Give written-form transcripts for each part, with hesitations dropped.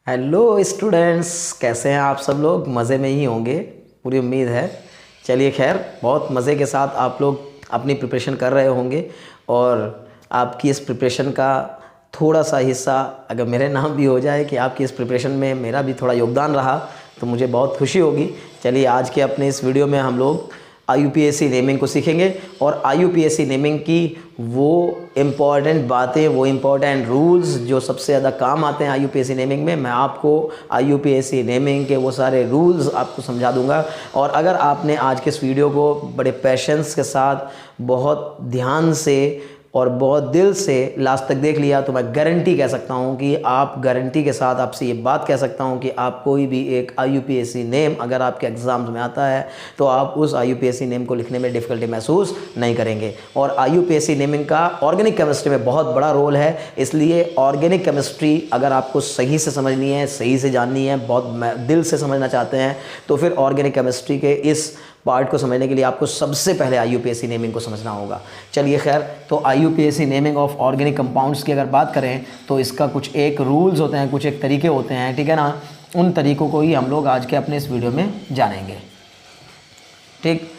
Hello students, कैसे हैं आप सब लोग? मज़े में ही होंगे, पूरी उम्मीद है। चलिए खैर, बहुत मज़े के साथ आप लोग अपनी प्रिपरेशन कर रहे होंगे और आपकी इस प्रिपरेशन का थोड़ा सा हिस्सा अगर मेरे नाम भी हो जाए कि आपकी इस प्रिपरेशन में मेरा भी थोड़ा योगदान रहा तो मुझे बहुत खुशी होगी। चलिए आज के अपने इस वीडियो में हम लोग IUPAC नेमिंग को सीखेंगे और IUPAC नेमिंग की वो इम्पॉर्टेंट बातें, वो इम्पॉर्टेंट रूल्स जो सबसे ज़्यादा काम आते हैं IUPAC नेमिंग में, मैं आपको IUPAC नेमिंग के वो सारे रूल्स आपको समझा दूंगा। और अगर आपने आज के इस वीडियो को बड़े पेशेंस के साथ, बहुत ध्यान से और बहुत दिल से लास्ट तक देख लिया तो मैं गारंटी कह सकता हूं कि आप गारंटी के साथ आपसे ये बात कह सकता हूं कि आप कोई भी एक IUPAC नेम अगर आपके एग्ज़ाम्स में आता है तो आप उस IUPAC नेम को लिखने में डिफ़िकल्टी महसूस नहीं करेंगे। और IUPAC नेमिंग का ऑर्गेनिक केमिस्ट्री में बहुत बड़ा रोल है, इसलिए ऑर्गेनिक केमिस्ट्री अगर आपको सही से समझनी है, सही से जाननी है, बहुत दिल से समझना चाहते हैं तो फिर ऑर्गेनिक केमिस्ट्री के इस पार्ट को समझने के लिए आपको सबसे पहले IUPAC नेमिंग को समझना होगा। चलिए खैर, तो IUPAC naming of organic compounds की अगर बात करें तो इसका कुछ एक रूल्स होते हैं, कुछ एक तरीके होते हैं, ठीक है ना। उन तरीक़ों को ही हम लोग आज के अपने इस वीडियो में जानेंगे, ठीक।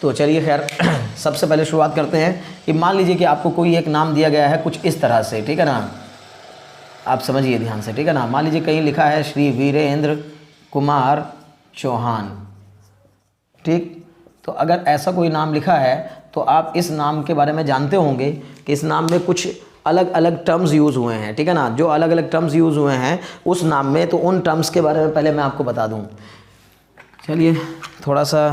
तो चलिए खैर सबसे पहले शुरुआत करते हैं कि मान लीजिए कि आपको कोई एक नाम दिया गया है कुछ इस तरह से, ठीक है ना। आप समझिए ध्यान से, ठीक है ना। मान लीजिए कहीं लिखा है श्री वीरेंद्र कुमार चौहान, ठीक। तो अगर ऐसा कोई नाम लिखा है तो आप इस नाम के बारे में जानते होंगे कि इस नाम में कुछ अलग अलग टर्म्स यूज़ हुए हैं, ठीक है ना। जो अलग अलग टर्म्स यूज़ हुए हैं उस नाम में, तो उन टर्म्स के बारे में पहले मैं आपको बता दूं। चलिए थोड़ा सा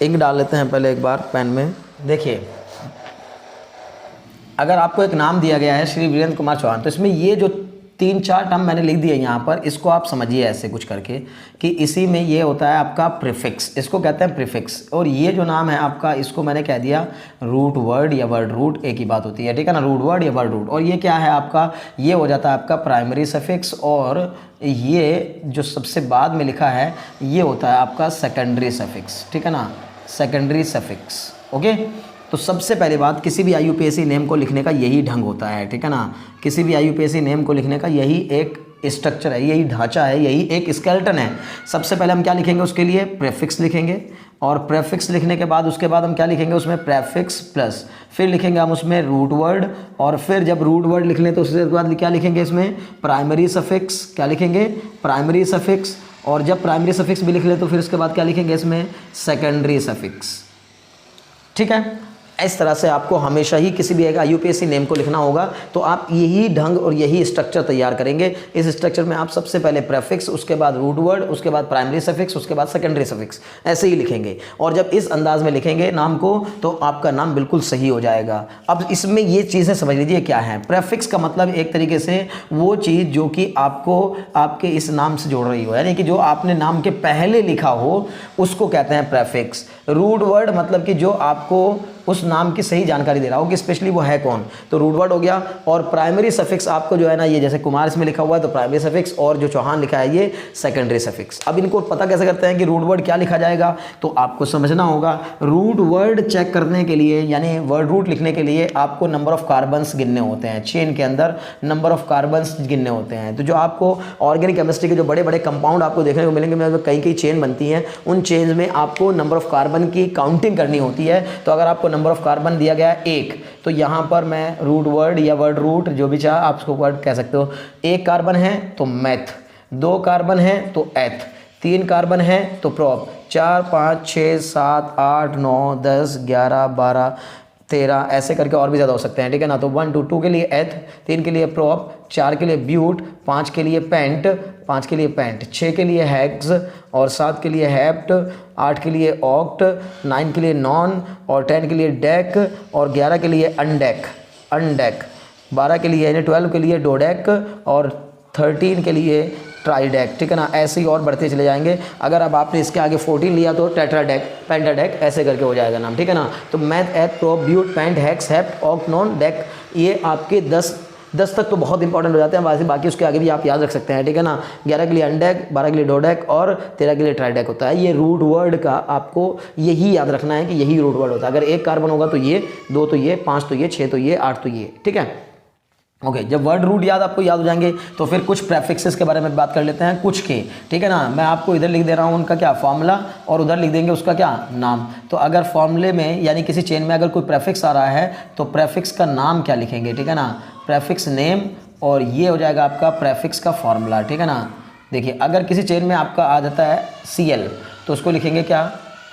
इंक डाल लेते हैं पहले एक बार पेन में। देखिए, अगर आपको एक नाम दिया गया है श्री वीरेंद्र कुमार चौहान, तो इसमें ये जो 3-4 टर्म मैंने लिख दिए यहाँ पर, इसको आप समझिए ऐसे कुछ करके कि इसी में ये होता है आपका प्रीफिक्स, इसको कहते हैं प्रीफिक्स। और ये जो नाम है आपका, इसको मैंने कह दिया रूट वर्ड या वर्ड रूट, एक ही बात होती है, ठीक है ना, रूट वर्ड या वर्ड रूट। और ये क्या है आपका, ये हो जाता है आपका प्राइमरी सफिक्स, और ये जो सबसे बाद में लिखा है ये होता है आपका सेकेंडरी सफिक्स, ठीक है ना, सेकेंडरी सफिक्स। ओके, तो सबसे पहली बात, किसी भी IUPAC नेम को लिखने का यही ढंग होता है, ठीक है ना। किसी भी IUPAC नेम को लिखने का यही एक स्ट्रक्चर है, यही ढांचा है, यही एक स्केलेटन है। सबसे पहले हम क्या लिखेंगे, उसके लिए प्रेफिक्स लिखेंगे, और प्रेफिक्स लिखने के बाद उसके बाद हम क्या लिखेंगे, उसमें प्रेफिक्स प्लस, फिर लिखेंगे हम उसमें रूट वर्ड, और फिर जब रूट वर्ड लिख लें तो उसके बाद क्या लिखेंगे, इसमें प्राइमरी सफिक्स, क्या लिखेंगे, प्राइमरी सफिक्स। और जब प्राइमरी सफिक्स भी लिख लें तो फिर उसके बाद क्या लिखेंगे, इसमें सेकेंडरी सफिक्स, ठीक है। इस तरह से आपको हमेशा ही किसी भी एक IUPAC नेम को लिखना होगा, तो आप यही ढंग और यही स्ट्रक्चर तैयार करेंगे। इस स्ट्रक्चर में आप सबसे पहले प्रेफिक्स, उसके बाद रूट वर्ड, उसके बाद प्राइमरी सफिक्स, उसके बाद सेकेंडरी सफिक्स, ऐसे ही लिखेंगे। और जब इस अंदाज में लिखेंगे नाम को तो आपका नाम बिल्कुल सही हो जाएगा। अब इसमें ये चीज़ें समझ लीजिए क्या है। प्रेफिक्स का मतलब एक तरीके से वो चीज़ जो कि आपको आपके इस नाम से जोड़ रही हो, यानी कि जो आपने नाम के पहले लिखा हो उसको कहते हैं प्रेफिक्स। रूट वर्ड मतलब कि जो आपको उस नाम की सही जानकारी दे रहा हो कि स्पेशली वो है कौन, तो रूट वर्ड हो गया। और प्राइमरी सफिक्स आपको जो है ना, ये जैसे कुमार इसमें लिखा हुआ है तो प्राइमरी सफिक्स, और जो चौहान लिखा है ये सेकेंडरी सफिक्स। अब इनको पता कैसे करते हैं कि रूट वर्ड क्या लिखा जाएगा, तो आपको समझना होगा। रूट वर्ड चेक करने के लिए, यानी वर्ड रूट लिखने के लिए आपको नंबर ऑफ कार्बन्स गिनने होते हैं, चेन के अंदर नंबर ऑफ कार्बन्स गिनने होते हैं। तो जो आपको ऑर्गेनिक केमिस्ट्री के जो बड़े बड़े कंपाउंड आपको देखने को मिलेंगे, कई कई चेन बनती हैं, उन चेन्स में आपको नंबर ऑफ कार्बन की काउंटिंग करनी होती है। तो अगर आपको नंबर ऑफ कार्बन दिया गया है 1, तो यहाँ पर मैं रूट वर्ड या वर्ड रूट जो भी चाहे आप उसको वर्ड कह सकते हो। 1 कार्बन है तो मैथ, 2 कार्बन है तो एथ, 3 कार्बन है तो प्रॉप, 4, 5, 6, 7, 8, 9, 10, 11, 12, 13, ऐसे करके और भी ज़्यादा हो सकते हैं, ठीक है ना। तो 1, 2 के लिए एथ, 3 के लिए प्रॉप, 4 के लिए ब्यूट, 5 के लिए पेंट, 5 के लिए पेंट, 6 के लिए हेक्स, और 7 के लिए हेप्ट, 8 के लिए ऑक्ट, 9 के लिए नॉन, और 10 के लिए डेक, और 11 के लिए अनडेक, 12 के लिए यानी 12 के लिए डोडेक, और 13 के लिए ट्राइडेक, ठीक है ना। ऐसे ही और बढ़ते चले जाएंगे। अगर अब आपने इसके आगे 14 लिया तो टेट्राडेक, पेंटाडेक, ऐसे करके हो जाएगा नाम, ठीक है ना। तो meth, eth, prop, but, pent, hex, hept, oct, non, dec, ये आपके 10 तक तो बहुत इंपॉर्टेंट हो जाते हैं। बाकी उसके आगे भी आप याद रख सकते हैं, ठीक है ना। 11 के लिए अनडेक, 12 के लिए डोडेक, और 13 के लिए ट्राइडेक होता है। ये रूट वर्ड का आपको यही याद रखना है कि यही रूट वर्ड होता है। अगर 1 कार्बन होगा तो ये, 2 तो ये, 5 तो ये, 6 तो ये, 8 तो ये, ठीक है। ओके जब वर्ड रूट आपको याद हो जाएंगे तो फिर कुछ प्रेफिक्सेस के बारे में बात कर लेते हैं कुछ के, ठीक है ना। मैं आपको इधर लिख दे रहा हूँ उनका क्या फार्मूला और उधर लिख देंगे उसका क्या नाम। तो अगर फॉर्मूले में यानी किसी चेन में अगर कोई प्रेफिक्स आ रहा है तो प्रेफिक्स का नाम क्या लिखेंगे, ठीक है ना, प्रेफिक्स नेम, और ये हो जाएगा आपका प्रेफिक्स का फॉर्मूला, ठीक है ना। देखिए अगर किसी चेन में आपका आ जाता है Cl तो उसको लिखेंगे क्या,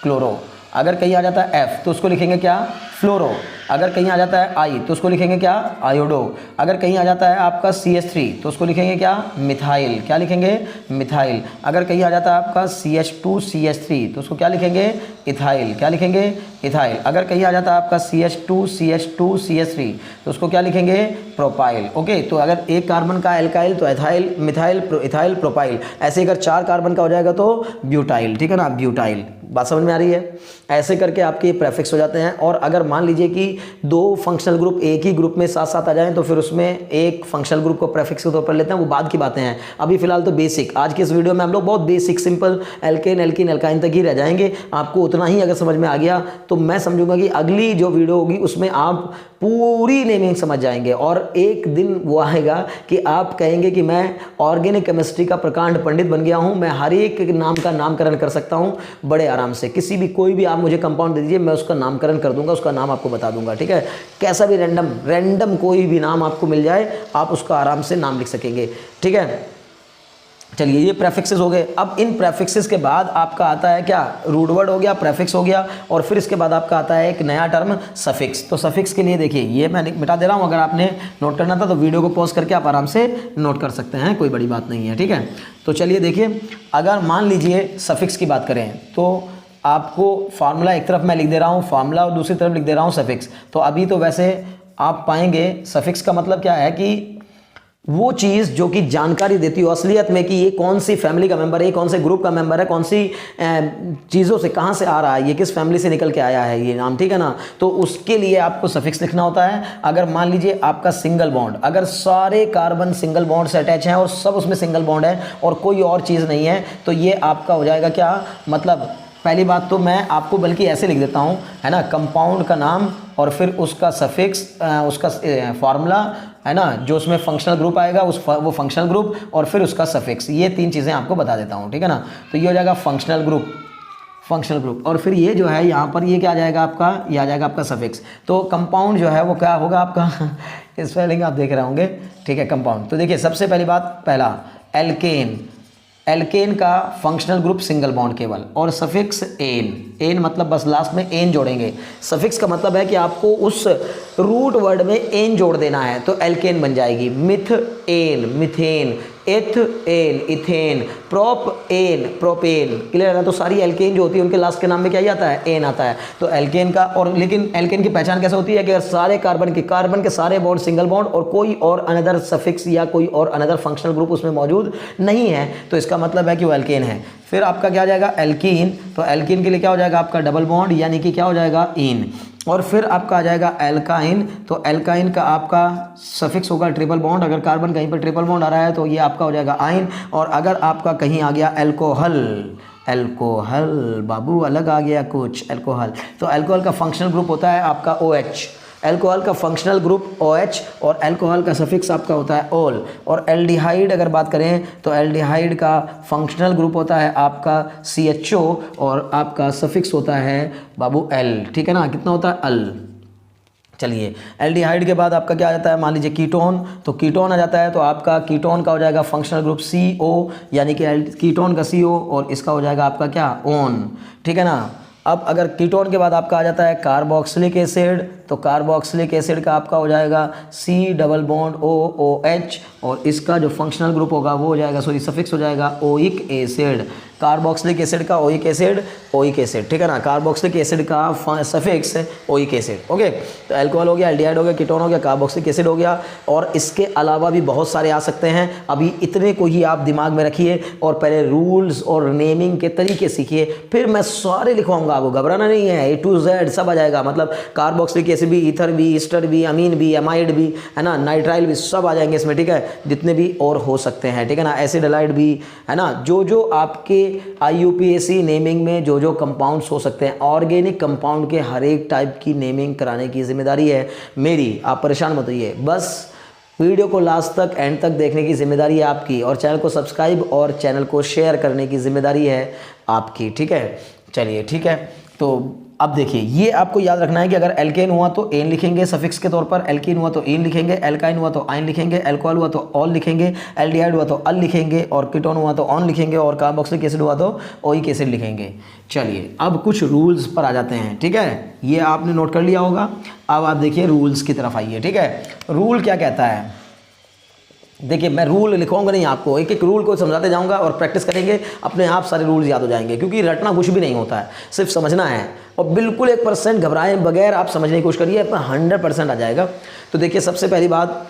क्लोरो। अगर कहीं आ जाता है F तो उसको लिखेंगे क्या, फ्लोरो। अगर कहीं आ जाता है I तो उसको लिखेंगे क्या, आयोडो। अगर कहीं आ जाता है आपका CH3 तो उसको लिखेंगे क्या, मिथाइल। क्या लिखेंगे, मिथाइल। अगर कहीं आ जाता है आपका CH2CH3 तो उसको क्या लिखेंगे, इथाइल। क्या लिखेंगे, इथाइल। अगर कहीं आ जाता है आपका CH2CH2CH3 तो उसको क्या लिखेंगे, प्रोपाइल। ओके तो अगर एक कार्बन का एल्काइल तो एथाइल, मिथाइल, इथाइल, प्रोपाइल। ऐसे अगर 4 कार्बन का हो जाएगा तो ब्यूटाइल, ठीक है ना, ब्यूटाइल। बात समझ में आ रही है। ऐसे करके आपके प्रेफिक्स हो जाते हैं। और अगर मान लीजिए कि 2 फंक्शनल ग्रुप एक ही ग्रुप में साथ साथ आ जाएं तो फिर उसमें एक फंक्शनल ग्रुप को प्रेफिक्स के तौर पर लेते हैं, वो बाद की बातें हैं। अभी फिलहाल तो बेसिक, आज के इस वीडियो में हम लोग बहुत basic simple alkane alkene alkyne तक ही रह जाएंगे। आपको उतना ही अगर समझ में आ गया तो मैं समझूंगा कि अगली जो वीडियो होगी उसमें आप पूरी नेमिंग समझ जाएंगे। और एक दिन वो आएगा कि आप कहेंगे कि मैं ऑर्गेनिक केमिस्ट्री का प्रकांड पंडित बन गया हूं, मैं हर एक नाम का नामकरण कर सकता हूं बड़े आराम से। किसी भी कोई भी आप मुझे कंपाउंड दे दीजिए, मैं उसका नामकरण कर दूंगा, उसका नाम आपको बता दूंगा, ठीक है। कैसा भी रैंडम कोई भी नाम आपको मिल जाए आप उसका आराम से नाम लिख सकेंगे, ठीक है। चलिए ये प्रेफिक्सेस हो गए। अब इन प्रेफिक्सेस के बाद आपका आता है क्या, रूट वर्ड हो गया, प्रेफिक्स हो गया, और फिर इसके बाद आपका आता है एक नया टर्म सफिक्स। तो सफिक्स के लिए देखिए ये मैं मिटा दे रहा हूँ, अगर आपने नोट करना था तो वीडियो को पॉज करके आप आराम से नोट कर सकते हैं, कोई बड़ी बात नहीं है, ठीक है। तो चलिए देखिए अगर मान लीजिए सफिक्स की बात करें तो आपको फार्मूला एक तरफ मैं लिख दे रहा हूँ फार्मूला और दूसरी तरफ लिख दे रहा हूँ सफिक्स। तो अभी तो वैसे आप पाएंगे सफिक्स का मतलब क्या है कि वो चीज़ जो कि जानकारी देती हो असलियत में कि ये कौन सी फैमिली का मेंबर है, कौन से ग्रुप का मेंबर है, कौन सी चीज़ों से कहाँ से आ रहा है, ये किस फैमिली से निकल के आया है ये नाम, ठीक है ना। तो उसके लिए आपको सफिक्स लिखना होता है। अगर मान लीजिए आपका सिंगल बॉन्ड, अगर सारे कार्बन सिंगल बॉन्ड से अटैच हैं और सब उसमें सिंगल बॉन्ड है और कोई और चीज़ नहीं है तो ये आपका हो जाएगा क्या, मतलब पहली बात तो मैं आपको बल्कि ऐसे लिख देता हूँ, है ना, कंपाउंड का नाम और फिर उसका सफिक्स, उसका फार्मूला, है ना, जो उसमें फंक्शनल ग्रुप आएगा वो फंक्शनल ग्रुप और फिर उसका सफिक्स। ये 3 चीज़ें आपको बता देता हूँ, ठीक है ना। तो ये हो जाएगा फंक्शनल ग्रुप और फिर ये जो है यहाँ पर ये क्या आ जाएगा आपका, ये आ जाएगा आपका सफिक्स। तो कंपाउंड जो है वो क्या होगा आपका स्पेलिंग आप देख रहे होंगे, ठीक है, कंपाउंड। तो देखिए सबसे पहली बात, पहला एल्केन का फंक्शनल ग्रुप सिंगल बॉन्ड केवल, और सफिक्स एन मतलब बस लास्ट में एन जोड़ेंगे। सफिक्स का मतलब है कि आपको उस रूट वर्ड में एन जोड़ देना है तो एल्केन बन जाएगी। Meth ane methane, eth ane ethane, prop ane propane, clear है ना। तो सारी एल्केन जो होती है उनके लास्ट के नाम में क्या ही आता है, एन आता है। तो एल्केन का, और लेकिन एल्केन की पहचान कैसे होती है कि अगर सारे कार्बन के सारे बॉन्ड सिंगल बॉन्ड और कोई और अनदर सफिक्स या कोई और अनदर फंक्शनल ग्रुप उसमें मौजूद नहीं है तो इसका मतलब है कि वो एल्केन है। फिर आपका क्या आ जाएगा, एल्कीन। तो एल्कीन के लिए क्या हो जाएगा आपका डबल बॉन्ड यानी कि क्या हो जाएगा, इन। और फिर आपका आ जाएगा एल्काइन। तो एल्काइन का आपका सफिक्स होगा ट्रिपल बॉन्ड, अगर कार्बन कहीं पर ट्रिपल बॉन्ड आ रहा है तो ये आपका हो जाएगा आइन। और अगर आपका कहीं आ गया एल्कोहल बाबू अलग आ गया कुछ, एल्कोहल, तो एल्कोहल का फंक्शनल ग्रुप होता है आपका OH। एल्कोहल का फंक्शनल ग्रुप OH और एल्कोहल का सफिक्स आपका होता है ओल। और एल्डिहाइड अगर बात करें तो एल्डिहाइड का फंक्शनल ग्रुप होता है आपका CHO और आपका सफिक्स होता है बाबू L, ठीक है ना, कितना होता है L। चलिए एल्डिहाइड के बाद आपका क्या आ जाता है, मान लीजिए कीटोन। तो कीटोन आ जाता है तो आपका कीटोन का हो जाएगा फंक्शनल ग्रुप CO यानी कि कीटोन का CO और इसका हो जाएगा आपका क्या, ओन, ठीक है ना। अब अगर कीटोन के बाद आपका आ जाता है कार्बोक्सिलिक एसिड, तो कार्बोक्सिलिक एसिड का आपका हो जाएगा C डबल बॉन्ड OOH और इसका जो फंक्शनल ग्रुप होगा वो हो जाएगा, सफिक्स हो जाएगा ओइक एसिड। कार्बोक्सिलिक एसिड का ओइक एसिड, ठीक है ना, कार्बोक्सिलिक एसिड का सफिक्स ओइक एसिड। ओके तो एल्कोहल हो गया, एल्डिहाइड हो गया, कीटोन हो गया, कार्बोक्सिलिक एसिड हो गया। और इसके अलावा भी बहुत सारे आ सकते हैं, अभी इतने को ही आप दिमाग में रखिए और पहले रूल्स और नेमिंग के तरीके सीखिए, फिर मैं सारे लिखवाऊंगा, आपको घबराना नहीं है, A to Z सब आ जाएगा। मतलब कार्बोक्सिलिक एसिड भी, ईथर भी, ईस्टर भी, अमीन भी, एमाइड भी, है ना, नाइट्राइल भी, सब आ जाएंगे इसमें, ठीक है, जितने भी और हो सकते हैं, ठीक है ना, एसिड हैलाइड भी, है ना। जो आपके IUPAC नेमिंग में जो कंपाउंड्स हो सकते हैं, ऑर्गेनिक कंपाउंड के हर एक टाइप की नेमिंग कराने की जिम्मेदारी है मेरी, आप परेशान मत होइए। बस वीडियो को लास्ट तक एंड तक देखने की जिम्मेदारी है आपकी, और चैनल को सब्सक्राइब और चैनल को शेयर करने की जिम्मेदारी है आपकी, ठीक है। चलिए ठीक है, तो अब देखिए ये आपको याद रखना है कि अगर एल्केन हुआ तो एन लिखेंगे सफिक्स के तौर पर, एल्कीन हुआ तो इन लिखेंगे, एल्काइन हुआ तो आइन लिखेंगे, एल्कोहल हुआ तो ऑल लिखेंगे, एल्डिहाइड हुआ तो अल लिखेंगे, और कीटोन हुआ तो ऑन लिखेंगे, और कार्बोक्सिलिक एसिड हुआ तो ओइक एसिड लिखेंगे। चलिए अब कुछ रूल्स पर आ जाते हैं, ठीक है, ये आपने नोट कर लिया होगा। अब आप देखिए रूल्स की तरफ आइए, ठीक है। रूल क्या कहता है, देखिए मैं रूल लिखवाऊंगा नहीं आपको, एक एक रूल को समझाते जाऊंगा और प्रैक्टिस करेंगे, अपने आप सारे रूल्स याद हो जाएंगे, क्योंकि रटना कुछ भी नहीं होता है, सिर्फ समझना है। और बिल्कुल 1% घबराए बगैर आप समझने की कोशिश करिए, 100% आ जाएगा। तो देखिए सबसे पहली बात,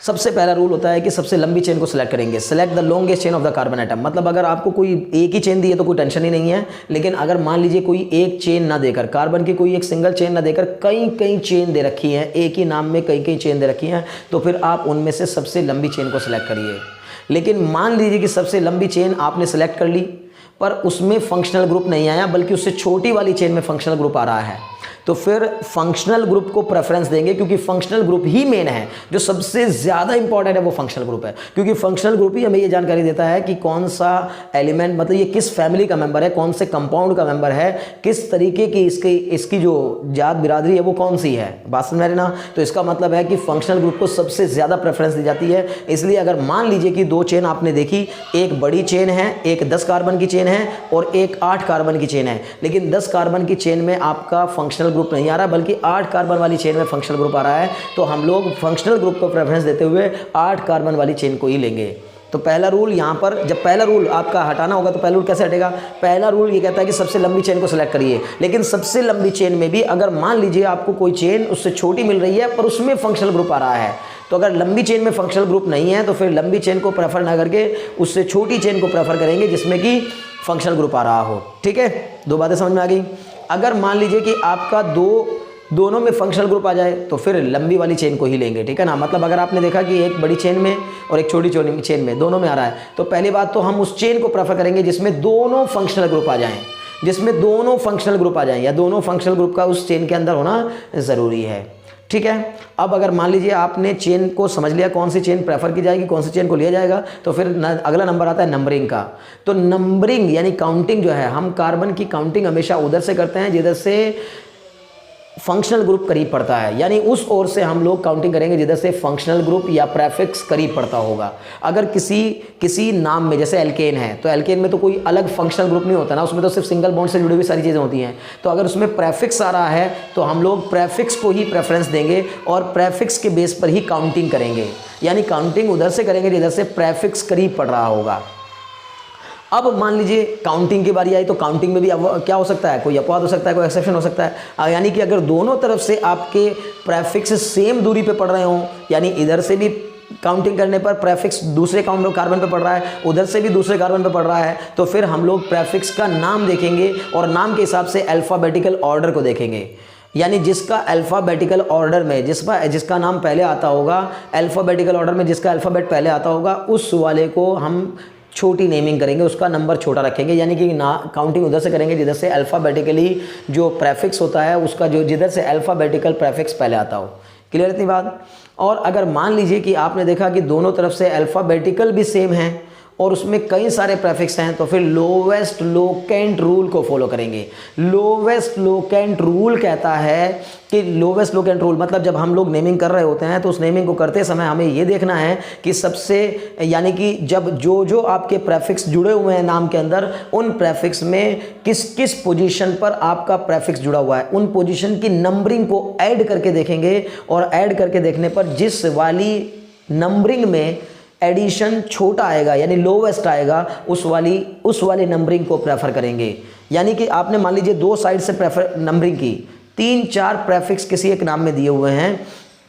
सबसे पहला रूल होता है कि सबसे लंबी चेन को सिलेक्ट करेंगे। Select the longest chain of the carbon atom. मतलब अगर आपको कोई एक ही चेन दी है तो कोई टेंशन ही नहीं है, लेकिन अगर मान लीजिए कोई एक चेन ना देकर, कार्बन की कोई एक सिंगल चेन ना देकर कई कई चेन दे रखी हैं, एक ही नाम में कई कई चेन दे रखी हैं, तो फिर आप उनमें से सबसे लंबी चेन को सिलेक्ट करिए। लेकिन मान लीजिए कि सबसे लंबी चेन आपने सेलेक्ट कर ली पर उसमें फंक्शनल ग्रुप नहीं आया, बल्कि उससे छोटी वाली चेन में फंक्शनल ग्रुप आ रहा है, तो फिर फंक्शनल ग्रुप को प्रेफरेंस देंगे, क्योंकि फंक्शनल ग्रुप ही मेन है, जो सबसे ज़्यादा इंपॉर्टेंट है वो फंक्शनल ग्रुप है। क्योंकि फंक्शनल ग्रुप ही हमें ये जानकारी देता है कि कौन सा एलिमेंट, मतलब ये किस फैमिली का मेंबर है, कौन से कंपाउंड का मेंबर है, किस तरीके की इसकी जो जात बिरादरी है वो कौन सी है। बात समझ रहे ना। तो इसका मतलब है कि फंक्शनल ग्रुप को सबसे ज़्यादा प्रेफरेंस दी जाती है। इसलिए अगर मान लीजिए कि दो चेन आपने देखी, एक बड़ी चेन है, एक 10 कार्बन की चेन है और एक 8 कार्बन की चेन है, लेकिन 10 कार्बन की चेन में आपका फंक्शनल ग्रुप नहीं आ रहा, बल्कि 8 कार्बन वाली चेन में फंक्शनल ग्रुप आ रहा है, तो हम लोग फंक्शनल ग्रुप को प्रेफरेंस देते हुए 8 कार्बन वाली चेन को ही लेंगे। तो पहला रूल यहाँ पर, जब पहला रूल आपका हटाना होगा तो पहला रूल कैसे हटेगा, पहला रूल ये कहता है कि सबसे लंबी चेन को सिलेक्ट करिए। लेकिन सबसे लंबी चेन में भी अगर मान लीजिए आपको कोई चेन उससे छोटी मिल रही है पर उसमें फंक्शनल ग्रुप आ रहा है, तो अगर लंबी चेन में फंक्शनल ग्रुप नहीं है तो फिर लंबी चेन को प्रेफर ना करके उससे छोटी चेन को प्रेफर करेंगे जिसमें कि फंक्शनल ग्रुप आ रहा हो। ठीक है, दो बातें समझ में आ गई। अगर मान लीजिए कि आपका दोनों में फंक्शनल ग्रुप आ जाए तो फिर लंबी वाली चेन को ही लेंगे, ठीक है ना। मतलब अगर आपने देखा कि एक बड़ी चेन में और एक छोटी चेन में दोनों में आ रहा है, तो पहली बात तो हम उस चेन को प्रेफर करेंगे जिसमें दोनों फंक्शनल ग्रुप आ जाएं, जिसमें दोनों फंक्शनल ग्रुप आ जाएं, या दोनों फंक्शनल ग्रुप का उस चेन के अंदर होना ज़रूरी है। ठीक है, अब अगर मान लीजिए आपने चेन को समझ लिया कौन सी चेन प्रेफर की जाएगी, कौन सी चेन को लिया जाएगा, तो फिर अगला नंबर आता है नंबरिंग का। तो नंबरिंग यानी काउंटिंग जो है, हम कार्बन की काउंटिंग हमेशा उधर से करते हैं जिधर से फंक्शनल ग्रुप करीब पड़ता है, यानी उस ओर से हम लोग काउंटिंग करेंगे जिधर से फंक्शनल ग्रुप या प्रेफिक्स करीब पड़ता होगा। अगर किसी नाम में, जैसे एल्केन है, तो एल्केन में तो कोई अलग फंक्शनल ग्रुप नहीं होता ना, उसमें तो सिर्फ सिंगल बॉन्ड से जुड़ी हुई सारी चीज़ें होती हैं। तो अगर उसमें प्रेफिक्स आ रहा है तो हम लोग प्रेफिक्स को ही प्रेफरेंस देंगे और प्रेफिक्स के बेस पर ही काउंटिंग करेंगे, यानी काउंटिंग उधर से करेंगे जिधर से प्रेफिक्स करीब पड़ रहा होगा। अब मान लीजिए काउंटिंग की बारी आई, तो काउंटिंग में भी अब क्या हो सकता है, कोई अपवाद हो सकता है, कोई एक्सेप्शन हो सकता है। यानी कि अगर दोनों तरफ से आपके प्रेफिक्स सेम दूरी पे पड़ रहे हों, यानी इधर से भी काउंटिंग करने पर प्रेफिक्स दूसरे कार्बन पे पड़ रहा है, उधर से भी दूसरे कार्बन पे पड़ रहा है, तो फिर हम लोग प्रेफिक्स का नाम देखेंगे और नाम के हिसाब से अल्फ़ाबेटिकल ऑर्डर को देखेंगे। यानी जिसका अल्फ़ाबेटिकल ऑर्डर में जिसका नाम पहले आता होगा, अल्फ़ाबेटिकल ऑर्डर में जिसका अल्फ़ाबेट पहले आता होगा, उस वाले को हम छोटी नेमिंग करेंगे, उसका नंबर छोटा रखेंगे। यानी कि काउंटिंग उधर से करेंगे जिधर से अल्फ़ाबेटिकली जो प्रेफिक्स होता है उसका जो जिधर से अल्फ़ाबेटिकल प्रेफिक्स पहले आता हो। क्लियर इतनी बात। और अगर मान लीजिए कि आपने देखा कि दोनों तरफ से अल्फ़ाबेटिकल भी सेम है और उसमें कई सारे प्रेफिक्स हैं, तो फिर लोवेस्ट लोकेंट रूल को फॉलो करेंगे। लोवेस्ट लोकेंट रूल कहता है कि लोवेस्ट लोकेंट रूल मतलब जब हम लोग नेमिंग कर रहे होते हैं तो उस नेमिंग को करते समय हमें ये देखना है कि सबसे, यानी कि जब जो आपके प्रेफिक्स जुड़े हुए हैं नाम के अंदर, उन प्रेफिक्स में किस किस पोजीशन पर आपका प्रेफिक्स जुड़ा हुआ है, उन पोजीशन की नंबरिंग को ऐड करके देखेंगे। और ऐड करके देखने पर जिस वाली नंबरिंग में एडिशन छोटा आएगा यानी लोवेस्ट आएगा, उस वाली नंबरिंग को प्रेफर करेंगे। यानी कि आपने मान लीजिए दो साइड से प्रेफर नंबरिंग की, 3-4 प्रेफिक्स किसी एक नाम में दिए हुए हैं,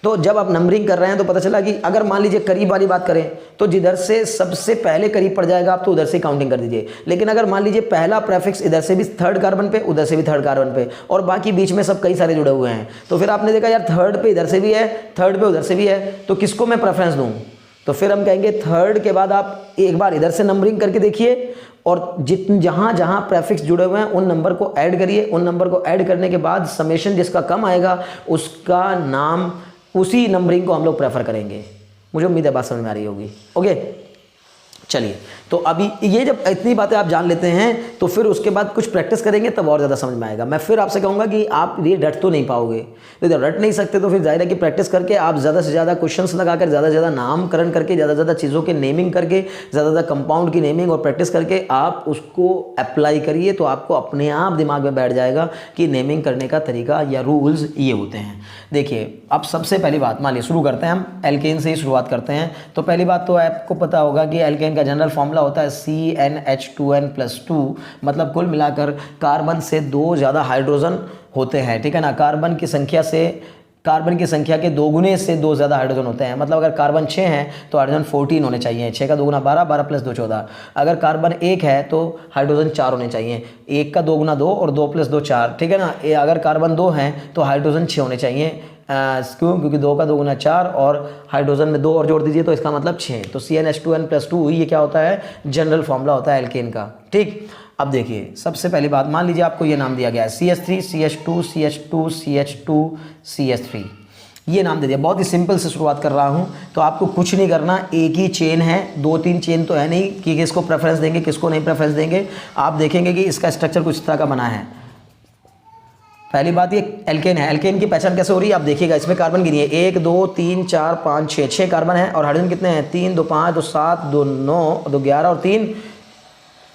तो जब आप नंबरिंग कर रहे हैं तो पता चला कि अगर मान लीजिए करीब वाली बात करें तो जिधर से सबसे पहले करीब पड़ जाएगा आप तो उधर से काउंटिंग कर दीजिए। लेकिन अगर मान लीजिए पहला प्रेफिक्स इधर से भी 3rd कार्बन पे, उधर से भी 3rd कार्बन पे, और बाकी बीच में सब कई सारे जुड़े हुए हैं, तो फिर आपने देखा यार 3rd पे इधर से भी है, 3rd पे उधर से भी है, तो किसको मैं प्रेफरेंस दूँ? तो फिर हम कहेंगे 3rd के बाद आप एक बार इधर से नंबरिंग करके देखिए और जहाँ प्रेफिक्स जुड़े हुए हैं उन नंबर को ऐड करिए। उन नंबर को ऐड करने के बाद समेशन जिसका कम आएगा उसका नाम, उसी नंबरिंग को हम लोग प्रेफर करेंगे। मुझे उम्मीद है बात समझ में आ रही होगी। ओके, चलिए, तो अभी ये जब इतनी बातें आप जान लेते हैं तो फिर उसके बाद कुछ प्रैक्टिस करेंगे तब और ज़्यादा समझ में आएगा। मैं फिर आपसे कहूँगा कि आप ये रट तो नहीं पाओगे, तो जब रट नहीं सकते तो फिर जाहिर है कि प्रैक्टिस करके आप ज़्यादा से ज़्यादा क्वेश्चंस लगाकर, ज़्यादा से ज़्यादा नामकरण करके, ज़्यादा से ज़्यादा चीज़ों के नेमिंग करके, ज़्यादा से ज़्यादा कंपाउंड की नेमिंग और प्रैक्टिस करके आप उसको अप्लाई करिए, तो आपको अपने आप दिमाग में बैठ जाएगा कि नेमिंग करने का तरीका या रूल्स ये होते हैं। देखिए, अब सबसे पहली बात मान लीजिए शुरू करते हैं, हम एल्केन से ही शुरुआत करते हैं। तो पहली बात तो आपको पता होगा कि एल्केन का जनरल फॉर्मूला होता है CnH2n+2, मतलब कुल मिलाकर कार्बन से 2 ज़्यादा हाइड्रोजन होते हैं, ठीक है ना। कार्बन की संख्या के 2 गुने से 2 ज़्यादा हाइड्रोजन होते हैं। मतलब अगर कार्बन 6 है तो हाइड्रोजन 14 होने चाहिए, 6 का 2 गुना 12, 12 + 2 14। अगर कार्बन 1 है तो हाइड्रोजन 4 होने चाहिए, 1 का 2 गुना 2 और 2 + 2 4, ठीक है ना। अगर कार्बन 2 है तो हाइड्रोजन 6 होने चाहिए, क्यों? क्योंकि 2 का 2 गुना 4 और हाइड्रोजन में 2 और जोड़ दीजिए तो इसका मतलब 6। तो CnH2n+2 ये क्या होता है? जनरल फॉर्मूला होता है एल्केन का, ठीक। अब देखिए, सबसे पहली बात मान लीजिए आपको ये नाम दिया गया है CH3 CH2 CH2 CH2 CH3, ये नाम दे दिया। बहुत ही सिंपल से शुरुआत कर रहा हूँ, तो आपको कुछ नहीं करना, एक ही चेन है, 2-3 चेन तो है नहीं कि किसको प्रेफरेंस देंगे किसको नहीं प्रेफरेंस देंगे। आप देखेंगे कि इसका स्ट्रक्चर कुछ तरह का बना है। पहली बात ये एल्केन है, एल्केन की पहचान कैसे हो रही है आप देखिएगा, इसमें कार्बन गिनिए 1 2 3 4 5 6, 6 कार्बन है और हाइड्रोजन कितने हैं? 3 2 5 2 7 2 9 2 11 और 3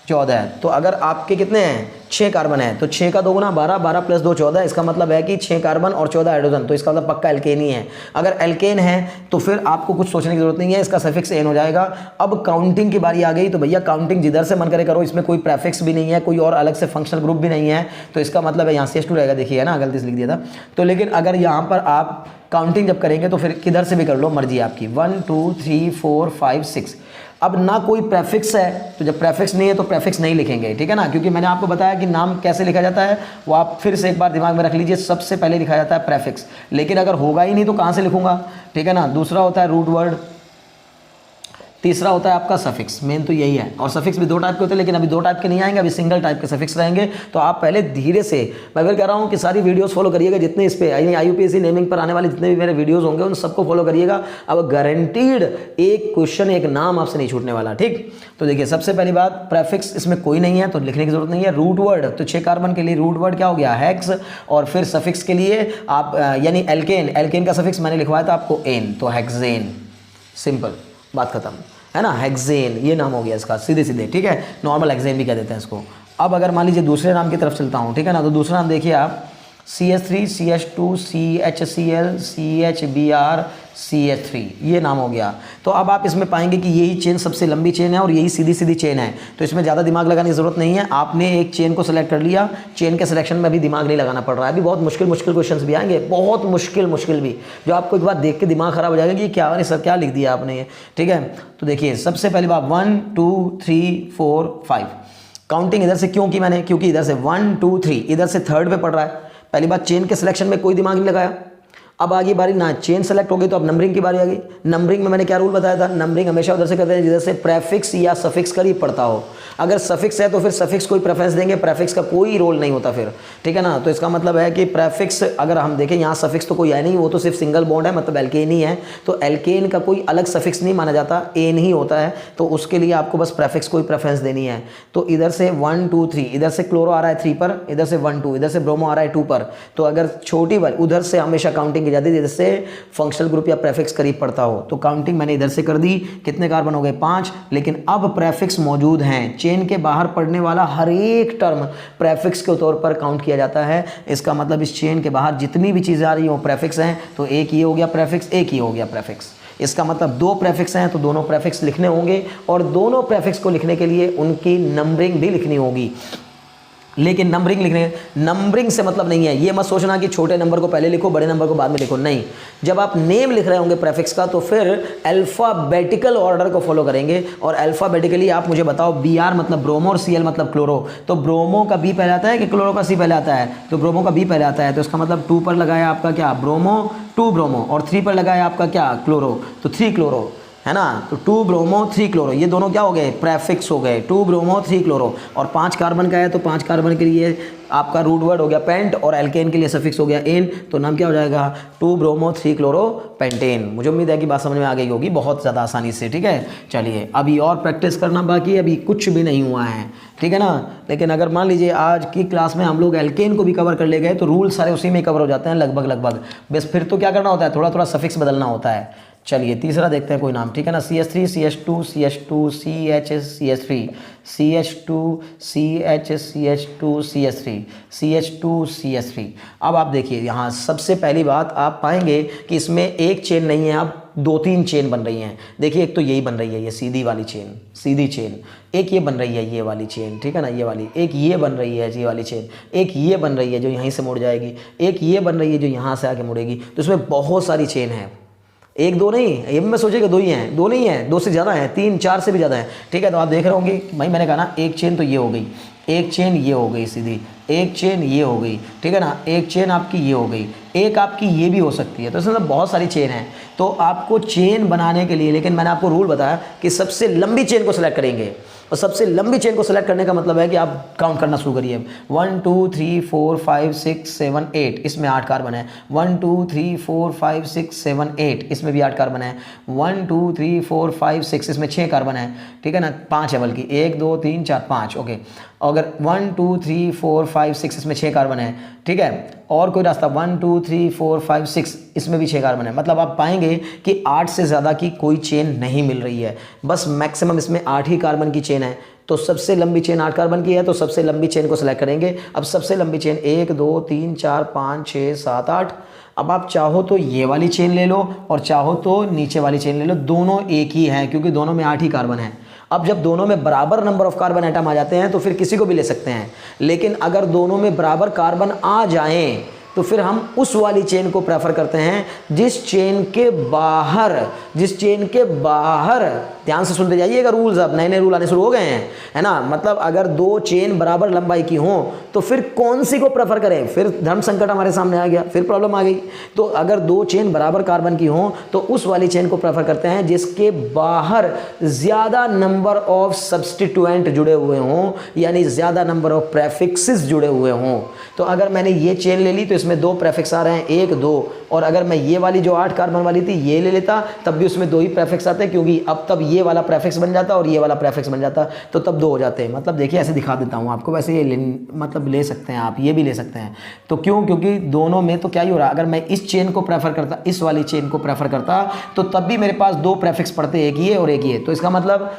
14 है। तो अगर आपके कितने हैं? 6 कार्बन है, तो 6 का 2 गुना 12, 12 + 2 14, इसका मतलब है कि 6 कार्बन और 14 हाइड्रोजन, तो इसका मतलब पक्का एल्केन ही है। अगर एल्केन है तो फिर आपको कुछ सोचने की जरूरत नहीं है, इसका सफिक्स एन हो जाएगा। अब काउंटिंग की बारी आ गई, तो भैया काउंटिंग जिधर से मन करे करो, इसमें कोई प्रेफिक्स भी नहीं है, कोई और अलग से फंक्शनल ग्रुप भी नहीं है, तो इसका मतलब है यहाँ CH2 रहेगा। देखिए है ना, गलती से लिख दिया था। तो लेकिन अगर यहाँ पर आप काउंटिंग जब करेंगे तो फिर किधर से भी कर लो, मर्जी आपकी, 1 2 3 4 5 6। अब ना कोई प्रेफिक्स है, तो जब प्रेफिक्स नहीं है तो प्रेफिक्स नहीं लिखेंगे, ठीक है ना, क्योंकि मैंने आपको बताया कि नाम कैसे लिखा जाता है, वो आप फिर से एक बार दिमाग में रख लीजिए। सबसे पहले लिखा जाता है प्रेफिक्स, लेकिन अगर होगा ही नहीं तो कहाँ से लिखूंगा, ठीक है ना। दूसरा होता है रूट वर्ड, तीसरा होता है आपका सफिक्स, मेन तो यही है। और सफिक्स भी 2 टाइप के होते हैं, लेकिन अभी 2 टाइप के नहीं आएंगे, अभी सिंगल टाइप के सफिक्स रहेंगे। तो आप पहले धीरे से, मैं फिर कह रहा हूँ कि सारी वीडियोस फॉलो करिएगा, जितने इस पे IUPAC नेमिंग पर आने वाले जितने भी मेरे वीडियोस होंगे उन सबको फॉलो करिएगा। अब गारंटीड एक क्वेश्चन, एक नाम आपसे नहीं छूटने वाला, ठीक। तो देखिए, सबसे पहली बात, प्रेफिक्स इसमें कोई नहीं है तो लिखने की जरूरत नहीं है। रूट वर्ड, तो 6 कार्बन के लिए रूट वर्ड क्या हो गया? हेक्स। और फिर सफिक्स के लिए आप यानी एल्केन, एल्केन का सफिक्स मैंने लिखवाया था आपको एन, तो हेक्सेन, सिंपल, बात खत्म, है ना। हेक्सेन ये नाम हो गया इसका, सीधे सीधे, ठीक है। नॉर्मल हेक्सेन भी कह देते हैं इसको। अब अगर मान लीजिए दूसरे नाम की तरफ चलता हूँ, ठीक है ना, तो दूसरा नाम देखिए आप, CH3 CH2 CHCl CHBr CH3, ये नाम हो गया। तो अब आप इसमें पाएंगे कि यही चेन सबसे लंबी चेन है और यही सीधी सीधी चेन है, तो इसमें ज़्यादा दिमाग लगाने की जरूरत नहीं है। आपने एक चेन को सेलेक्ट कर लिया, चेन के सिलेक्शन में भी दिमाग नहीं लगाना पड़ रहा है। अभी बहुत मुश्किल क्वेश्चंस भी आएंगे, बहुत मुश्किल भी, जो आपको एक बार देख के दिमाग खराब हो जाएगा कि क्या सर क्या लिख दिया आपने ये, ठीक है। तो देखिए, सबसे पहली बात 1 2 3 4 5, काउंटिंग इधर से क्यों की मैंने, क्योंकि इधर से 1 2 3 इधर से थर्ड पे पड़ रहा है। पहली बात, चेन के सिलेक्शन में कोई दिमाग नहीं लगाया। अब आगे बारी ना, चेन सेलेक्ट हो गई तो अब नंबरिंग की बारी आ गई। नंबरिंग में मैंने क्या रूल बताया था, नंबरिंग हमेशा उधर से करते हैं जिधर से प्रेफिक्स या सफिक्स करीब पड़ता हो। अगर सफिक्स है तो फिर सफिक्स कोई प्रेफरेंस देंगे, प्रेफिक्स का कोई रोल नहीं होता फिर, ठीक है ना। तो इसका मतलब है कि प्रेफिक्स, अगर हम देखें यहाँ सफिक्स तो कोई है नहीं, वो तो सिर्फ सिंगल बॉन्ड है, मतलब एल्केन ही है, तो एल्केन का कोई अलग सफिक्स नहीं माना जाता, एन ही होता है। तो उसके लिए आपको बस प्रेफिक्स कोई प्रेफरेंस देनी है। तो इधर से 1 2 3, इधर से क्लोरो आ रहा है 3 पर, इधर से 1 2, इधर से ब्रोमो आ रहा है 2 पर। तो अगर छोटी वाली उधर से हमेशा काउंटिंग की जाती है जिससे फंक्शनल ग्रुप या प्रेफिक्स करीब पड़ता हो। तो काउंटिंग मैंने इधर से कर दी, कितने कार्बन हो गए? 5। लेकिन अब प्रेफिक्स मौजूद हैं, चेन के बाहर पड़ने वाला हर एक टर्म प्रेफिक्स के तौर पर काउंट किया जाता है। इसका मतलब इस चेन के बाहर जितनी भी चीजें आ रही हो प्रेफिक्स हैं, तो एक ये हो गया प्रेफिक्स, एक ही हो गया प्रेफिक्स। इसका मतलब 2 प्रेफिक्स हैं तो दोनों प्रेफिक्स लिखने होंगे, और दोनों प्रेफिक्स को लिखने के लिए उनकी नंबरिंग भी लिखनी होगी। लेकिन नंबरिंग लिखने, नंबरिंग से मतलब नहीं है, ये मत सोचना कि छोटे नंबर को पहले लिखो बड़े नंबर को बाद में लिखो, नहीं। जब आप नेम लिख रहे होंगे प्रेफिक्स का तो फिर अल्फाबेटिकल ऑर्डर को फॉलो करेंगे। और अल्फाबेटिकली आप मुझे बताओ, Br मतलब ब्रोमो और Cl मतलब क्लोरो, तो ब्रोमो का B पहले आता है कि क्लोरो का C पहले आता है? तो ब्रोमो का B पहले आता है, तो इसका मतलब 2 पर लगाया आपका क्या? ब्रोमो, 2 ब्रोमो, और 3 पर लगाया आपका क्या? क्लोरो, तो 3 क्लोरो। है ना। तो 2 ब्रोमो 3 क्लोरो, ये दोनों क्या हो गए, प्रेफिक्स हो गए, 2 ब्रोमो 3 क्लोरो। और 5 कार्बन का है तो 5 कार्बन के लिए आपका रूट वर्ड हो गया पेंट, और एल्केन के लिए सफिक्स हो गया एन, तो नाम क्या हो जाएगा, 2 ब्रोमो 3 क्लोरो पेंटेन। मुझे उम्मीद है कि बात समझ में आ गई होगी बहुत ज़्यादा आसानी से, ठीक है। चलिए अभी और प्रैक्टिस करना बाकी है, अभी कुछ भी नहीं हुआ है, ठीक है ना। लेकिन अगर मान लीजिए आज की क्लास में हम लोग एल्केन को भी कवर कर ले गए तो रूल सारे उसी में कवर हो जाते हैं लगभग। बस फिर तो क्या करना होता है, थोड़ा थोड़ा सफिक्स बदलना होता है। चलिए तीसरा देखते हैं कोई नाम, ठीक है ना। CH3 CH2 CH2 CH CH3 CH2 CH CH2 CH3 CH2 CH3। अब आप देखिए यहाँ सबसे पहली बात आप पाएंगे कि इसमें एक चेन नहीं है, अब 2-3 चेन बन रही हैं। देखिए एक तो यही बन रही है, ये सीधी वाली चेन, सीधी चेन, एक ये बन रही है ये वाली चेन, ठीक है ना, ये वाली, एक ये बन रही है ये वाली चेन, एक ये बन रही है जो यहीं से मुड़ जाएगी, एक ये बन रही है जो यहाँ से आके मुड़ेगी। तो इसमें बहुत सारी चेन है, एक दो नहीं, ये भी मैं सोचेगा 2 ही हैं, 2 नहीं है, 2 से ज़्यादा हैं, 3 4 से भी ज़्यादा है, ठीक है। तो आप देख रहे होंगे भाई, मैंने कहा ना एक चेन तो ये हो गई, एक चेन ये हो गई सीधी, एक चेन ये हो गई, ठीक है ना, एक चेन आपकी ये हो गई, एक आपकी ये भी हो सकती है। तो इसमें बहुत सारी चेन है। तो आपको चेन बनाने के लिए, लेकिन मैंने आपको रूल बताया कि सबसे लंबी चेन को सिलेक्ट करेंगे, और सबसे लंबी चेन को सिलेक्ट करने का मतलब है कि आप काउंट करना शुरू करिए। 1 2 3 4 5 6 7 8, इसमें 8 कार्बन है। 1 2 3 4 5 6 7 8, इसमें भी 8 कार्बन है। 1 2 3 4 5 6, इसमें 6 कार्बन है, ठीक है ना, 5 है बल्कि, 1 2 3 4 5, ओके। अगर 1 2 3 4 5 6, इसमें 6 कार्बन है, ठीक है। और कोई रास्ता 1 2 3 4 5 6, इसमें भी 6 कार्बन है। मतलब आप पाएंगे कि 8 से ज़्यादा की कोई चेन नहीं मिल रही है, बस मैक्सिमम इसमें 8 ही कार्बन की चेन है। तो सबसे लंबी चेन 8 कार्बन की है, तो सबसे लंबी चेन को सिलेक्ट करेंगे। अब सबसे लंबी चेन 1 2 3 4 5 6 7 8। अब आप चाहो तो ये वाली चेन ले लो और चाहो तो नीचे वाली चेन ले लो, दोनों एक ही हैं क्योंकि दोनों में 8 ही कार्बन है। अब जब दोनों में बराबर नंबर ऑफ कार्बन एटम आ जाते हैं तो फिर किसी को भी ले सकते हैं, लेकिन अगर दोनों में बराबर कार्बन आ जाएं तो फिर हम उस वाली चेन को प्रेफर करते हैं जिस चेन के बाहर, ध्यान से सुनते जाइएगा रूल्स, अब नए नए रूल आने शुरू हो गए हैं, है ना। मतलब अगर 2 चेन बराबर लंबाई की हो तो फिर कौन सी को प्रेफर करें, फिर धर्म संकट हमारे सामने आ गया, फिर प्रॉब्लम आ गई। तो अगर 2 चेन बराबर कार्बन की हो तो उस वाली चेन को प्रेफर करते हैं जिसके बाहर ज़्यादा नंबर ऑफ सब्सटीट्यूएंट जुड़े हुए हों, यानी ज़्यादा नंबर ऑफ प्रेफिक्सेस जुड़े हुए हों। तो अगर मैंने ये चेन ले ली तो इसमें 2 प्रेफिक्स आ रहे हैं, 1 2, और अगर मैं ये वाली जो 8 कार्बन वाली थी ये ले लेता तब भी उसमें 2 ही प्रेफिक्स आते हैं, क्योंकि अब तब ये वाला प्रेफिक्स बन जाता और ये वाला प्रेफिक्स बन जाता, तो तब 2 हो जाते हैं। मतलब देखिए ऐसे दिखा देता हूँ आपको, वैसे ये मतलब ले सकते हैं आप, ये भी ले सकते हैं। तो क्यों, क्योंकि दोनों में तो क्या ही हो रहा है, अगर मैं इस चेन को प्रेफर करता, इस वाली चेन को प्रेफर करता, तो तब भी मेरे पास 2 प्रेफिक्स पड़ते, एक ये और एक ये। तो इसका मतलब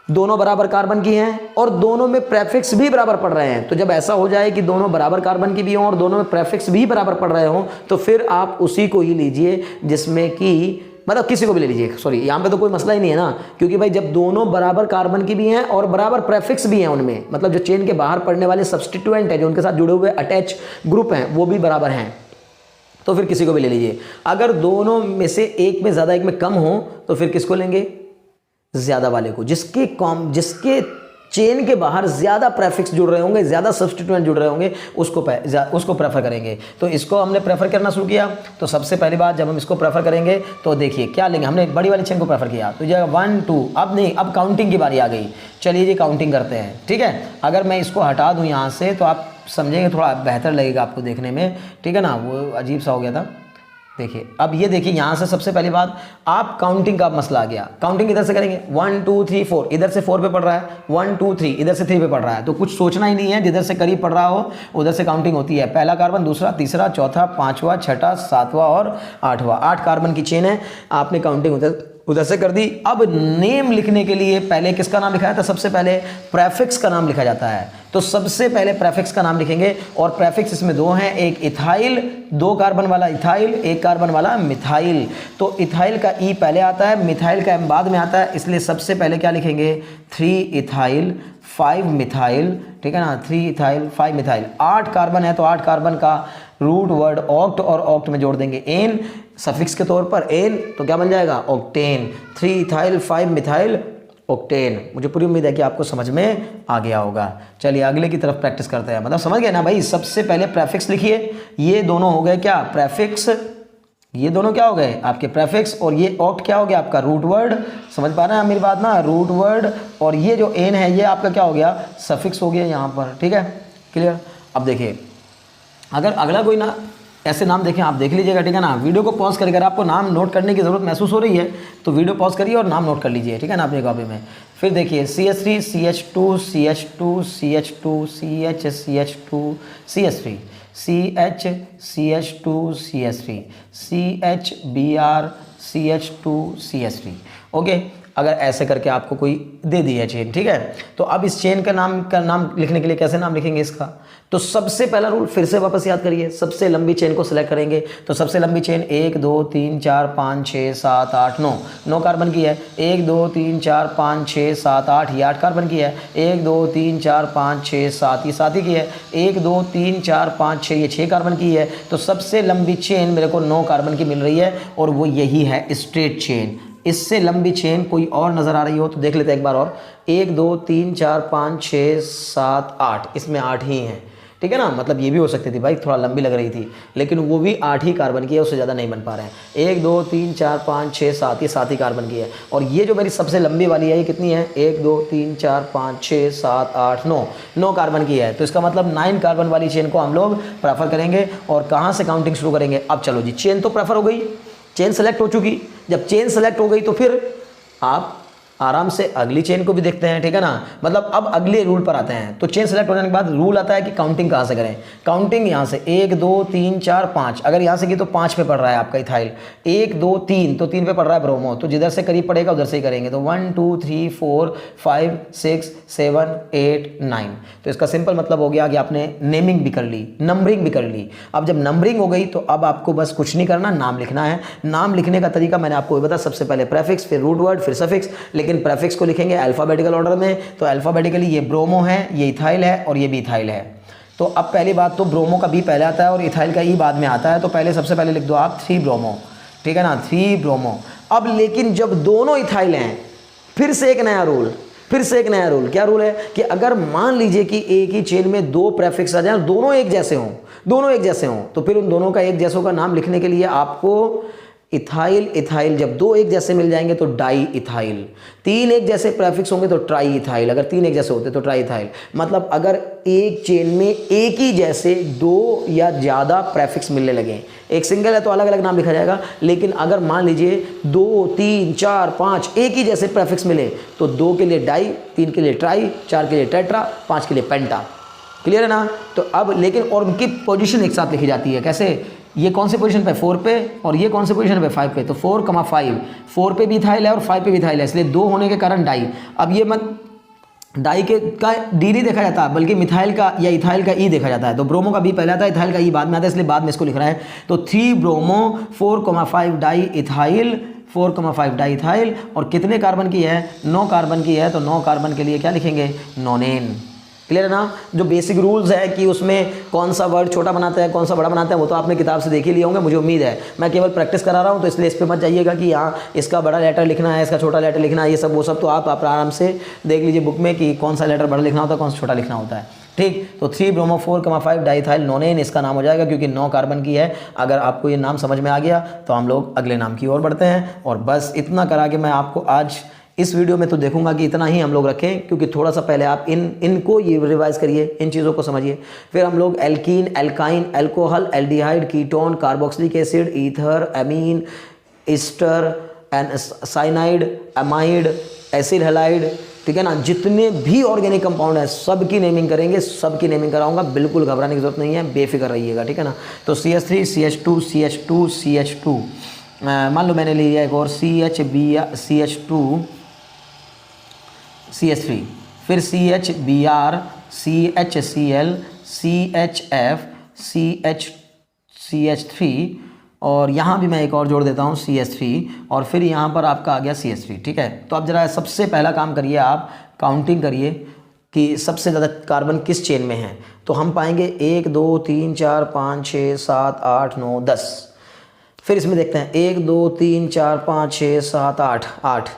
दोनों बराबर कार्बन की हैं और दोनों में प्रेफिक्स भी बराबर पड़ रहे हैं। तो जब ऐसा हो जाए कि दोनों बराबर कार्बन की भी हों और दोनों में प्रेफिक्स भी बराबर पड़ रहे हों, तो फिर आप उसी को ही लीजिए जिसमें कि, मतलब किसी को भी ले लीजिए, सॉरी यहाँ पे तो कोई मसला ही नहीं है ना, क्योंकि भाई जब दोनों बराबर कार्बन की भी हैं और बराबर प्रेफिक्स भी हैं उनमें, मतलब जो चेन के बाहर पड़ने वाले सब्सटीट्यूएंट हैं जो उनके साथ जुड़े हुए अटैच ग्रुप हैं वो भी बराबर हैं, तो फिर किसी को भी ले लीजिए। अगर दोनों में से एक में ज़्यादा एक में कम हो तो फिर किसको लेंगे, ज़्यादा वाले को, जिसके चेन के बाहर ज़्यादा प्रेफिक्स जुड़ रहे होंगे, ज़्यादा सब्सटीट्यूएंट जुड़ रहे होंगे, उसको प्रेफर करेंगे। तो इसको हमने प्रेफर करना शुरू किया। तो सबसे पहली बात जब हम इसको प्रेफर करेंगे तो देखिए क्या लेंगे, हमने बड़ी वाली चेन को प्रेफर किया तो जाएगा 1 2। अब नहीं, अब काउंटिंग की बारी आ गई। चलिए जी काउंटिंग करते हैं, ठीक है। अगर मैं इसको हटा दूँ यहाँ से तो आप समझेंगे, थोड़ा बेहतर लगेगा आपको देखने में, ठीक है ना। वो अजीब सा हो गया था। देखिए अब ये देखिए यहाँ से सबसे पहली बात, आप काउंटिंग का मसला आ गया। काउंटिंग इधर से करेंगे 1 2 3 4, इधर से 4 पे पड़ रहा है, 1 2 3, इधर से 3 पे पड़ रहा है, तो कुछ सोचना ही नहीं है, जिधर से करीब पड़ रहा हो उधर से काउंटिंग होती है। पहला कार्बन, दूसरा, तीसरा, चौथा, 5वां, 6ठा, 7वां और 8वां, 8 कार्बन की चेन है। आपने काउंटिंग उधर से कर दी। अब नेम लिखने के लिए पहले किसका नाम लिखाया था, सबसे पहले प्रेफिक्स का नाम लिखा जाता है। तो सबसे पहले प्रेफिक्स का नाम लिखेंगे और प्रेफिक्स इसमें 2 हैं, एक इथाइल, 2 कार्बन वाला इथाइल, 1 कार्बन वाला मिथाइल। तो इथाइल का ई पहले आता है, मिथाइल का एम बाद में आता है, इसलिए सबसे पहले क्या लिखेंगे 3 इथाइल 5 मिथाइल, ठीक है ना, 3 इथाइल 5 मिथाइल। 8 कार्बन है तो 8 कार्बन का रूट वर्ड ऑक्ट और ऑक्ट में जोड़ देंगे एन सफिक्स के तौर पर, एन तो क्या बन जाएगा ऑक्टेन। 3 ethyl 5 methyl octane. मुझे पूरी उम्मीद है कि आपको समझ में आ गया होगा। चलिए अगले की तरफ प्रैक्टिस करते हैं। मतलब समझ गए ना भाई, सबसे पहले प्रेफिक्स लिखिए, ये दोनों हो गए क्या प्रेफिक्स, ये दोनों क्या हो गए आपके प्रेफिक्स, और ये ऑक्ट क्या हो गया आपका रूट वर्ड। समझ पा रहे हैं आप मेरी बात ना, रूट वर्ड। और ये जो एन है ये आपका क्या हो गया, सफिक्स हो गया यहाँ पर, ठीक है, क्लियर। अब देखिए अगर अगला कोई ना ऐसे नाम देखें, आप देख लीजिएगा, ठीक है ना। वीडियो को पॉज करके अगर आपको नाम नोट करने की ज़रूरत महसूस हो रही है तो वीडियो पॉज करिए और नाम नोट कर लीजिए, ठीक है ना, अपनी कॉपी में। फिर देखिए CH3 CH2 CH2 CH2 CH CH2 CH3 CH CH2 CH3 CH Br CH2 CH3, okay. अगर ऐसे करके आपको कोई दे दी है चेन, ठीक है, तो अब इस चेन का नाम लिखने के लिए कैसे नाम लिखेंगे इसका। तो सबसे पहला रूल फिर से वापस याद करिए, सबसे लंबी चेन को सिलेक्ट करेंगे। तो सबसे लंबी चेन 1 2 3 4 5 6 7 8 9, 9 कार्बन की है। 1 2 3 4 5 6 7 8, ये 8 कार्बन की है। 1 2 3 4 5 6 7, ये 7 ही की है। 1 2 3 4 5 6, ये 6 कार्बन की है। तो सबसे लंबी चेन मेरे को 9 कार्बन की मिल रही है, और वो यही है स्ट्रेट चेन। इससे लंबी चेन कोई और नज़र आ रही हो तो देख लेते हैं एक बार और। 1 2 3 4 5 6 7 8, इसमें 8 ही हैं, ठीक है ना। मतलब ये भी हो सकती थी भाई, थोड़ा लंबी लग रही थी, लेकिन वो भी 8 ही कार्बन की है, उससे ज़्यादा नहीं बन पा रहे हैं। 1 2 3 4 5 6 7, ये 7 ही कार्बन की है। और ये जो मेरी सबसे लंबी वाली है ये कितनी है, 1 2 3 4 5 6 7 8 9, 9 कार्बन की है। तो इसका मतलब 9 कार्बन वाली चेन को हम लोग प्रेफर करेंगे। और कहाँ से काउंटिंग शुरू करेंगे। अब चलो जी, चेन तो प्रेफर हो गई, चेन सेलेक्ट हो चुकी। जब चेन सेलेक्ट हो गई तो फिर आप आराम से अगली चेन को भी देखते हैं, ठीक है ना। मतलब अब अगले रूल पर आते हैं। तो चेन सेलेक्ट होने के बाद रूल आता है कि काउंटिंग कहाँ से करें। काउंटिंग यहाँ से 1 2 3 4 5, अगर यहाँ से की तो 5 पे पड़ रहा है आपका इथाइल। 1 2 3, तो 3 पे पड़ रहा है ब्रोमो, तो जिधर से करीब पड़ेगा उधर से ही करेंगे। तो 1 2 3 4 5 6 7 8 9। तो इसका सिंपल मतलब हो गया कि आपने नेमिंग भी कर ली, नंबरिंग भी कर ली। अब जब नंबरिंग हो गई तो अब आपको बस कुछ नहीं करना, नाम लिखना है। नाम लिखने का तरीका मैंने आपको बताया, सबसे पहले प्रेफिक्स, फिर रूट वर्ड, फिर सफिक्स। लेकिन प्रेफिक्स को लिखेंगे अल्फाबेटिकल ऑर्डर में। तो अल्फाबेटिकली ये ब्रोमो है, ये इथाइल है, और ये भी इथाइल है। तो अब पहली बात तो ब्रोमो का बी पहले आता है और इथाइल का ई बाद में आता है। तो पहले सबसे पहले लिख दो आप 3 ब्रोमो, ठीक है ना, 3 ब्रोमो। अब लेकिन जब दोनों इथाइल हैं, फिर से एक नया रूल, क्या रूल है कि अगर मान लीजिए कि एक ही चेन में 2 प्रेफिक्स आ जाए, दोनों एक जैसे हों, तो फिर उन दोनों का एक जैसों का नाम लिखने के लिए आपको इथाइल इथाइल, जब 2 एक जैसे मिल जाएंगे तो डाई इथाइल। 3 एक जैसे प्रेफिक्स होंगे तो ट्राई इथाइल, अगर 3 एक जैसे होते तो ट्राई इथाइल। मतलब अगर एक चेन में एक ही जैसे 2 या ज़्यादा प्रेफिक्स मिलने लगे, एक सिंगल है तो अलग अलग नाम लिखा जाएगा, लेकिन अगर मान लीजिए 2 3 4 5 एक ही जैसे प्रेफिक्स मिले तो 2 के लिए डाई, 3 के लिए ट्राई, 4 के लिए टेट्रा, 5 के लिए पेंटा। क्लियर है ना। तो अब लेकिन और उनकी पोजीशन एक साथ लिखी जाती है। कैसे, ये कौन से पोजीशन पे 4 पे, और ये कौन से पोजीशन पे 5 पे। तो 4,5, 4 पे भी इथाइल है और 5 पे भी इथाइल है, इसलिए 2 होने के कारण डाई। अब ये मत डाई के का डी नहीं देखा जाता, बल्कि मिथाइल का या इथाइल का ई देखा जाता है। तो ब्रोमो का बी पहले आता है, इथाइल का ई बाद में आता है, इसलिए बाद में इसको लिख रहा है। तो 3 bromo 4,5 di ethyl, 4,5 di ethyl. और कितने कार्बन की है, 9 कार्बन की है। तो 9 कार्बन के लिए क्या लिखेंगे, नोनेन। क्लियर है ना। जो बेसिक रूल्स है कि उसमें कौन सा वर्ड छोटा बनाता है, कौन सा बड़ा बनाता है, वो तो आपने किताब से देख ही लिए होंगे, मुझे उम्मीद है। मैं केवल प्रैक्टिस करा रहा हूँ, तो इसलिए इस पर मत जाइएगा कि यहाँ इसका बड़ा लेटर लिखना है, इसका छोटा लेटर लिखना है, ये सब वो सब तो आप आराम से देख लीजिए बुक में कि कौन सा लेटर बड़ा लिखना होता है, कौन सा छोटा लिखना होता है। ठीक, तो 3 ब्रोमो 4,5 डाइथाइल नोनेन इसका नाम हो जाएगा, क्योंकि 9 कार्बन की है। अगर आपको ये नाम समझ में आ गया तो हम लोग अगले नाम की ओर बढ़ते हैं। और बस इतना करा के मैं आपको आज इस वीडियो में तो देखूंगा कि इतना ही हम लोग रखें, क्योंकि थोड़ा सा पहले आप इनको ये रिवाइज करिए, इन चीज़ों को समझिए। फिर हम लोग alkene, alkyne, alcohol, aldehyde, ketone, carboxylic acid, ether, amine, Easter, cyanide, amide, acid halide, ठीक है ना, जितने भी ऑर्गेनिक कंपाउंड है सबकी नेमिंग करेंगे, सबकी नेमिंग कराऊंगा। बिल्कुल घबराने की जरूरत नहीं है, बेफिक्र रहिएगा, ठीक है ना। तो CH3 CH2 CH2 CH2, मान लो मैंने लिया एक और CH2 CH3, फिर CHBr, CHCl, CHF, CH3, और यहाँ भी मैं एक और जोड़ देता हूँ CH3, और फिर यहाँ पर आपका आ गया CH3, ठीक है। तो अब जरा सबसे पहला काम करिए, आप काउंटिंग करिए कि सबसे ज़्यादा कार्बन किस चेन में है। तो हम पाएंगे 1 2 3 4 5 6 7 8 9 10। फिर इसमें देखते हैं 1 2 3 4 5 6 7 8 8।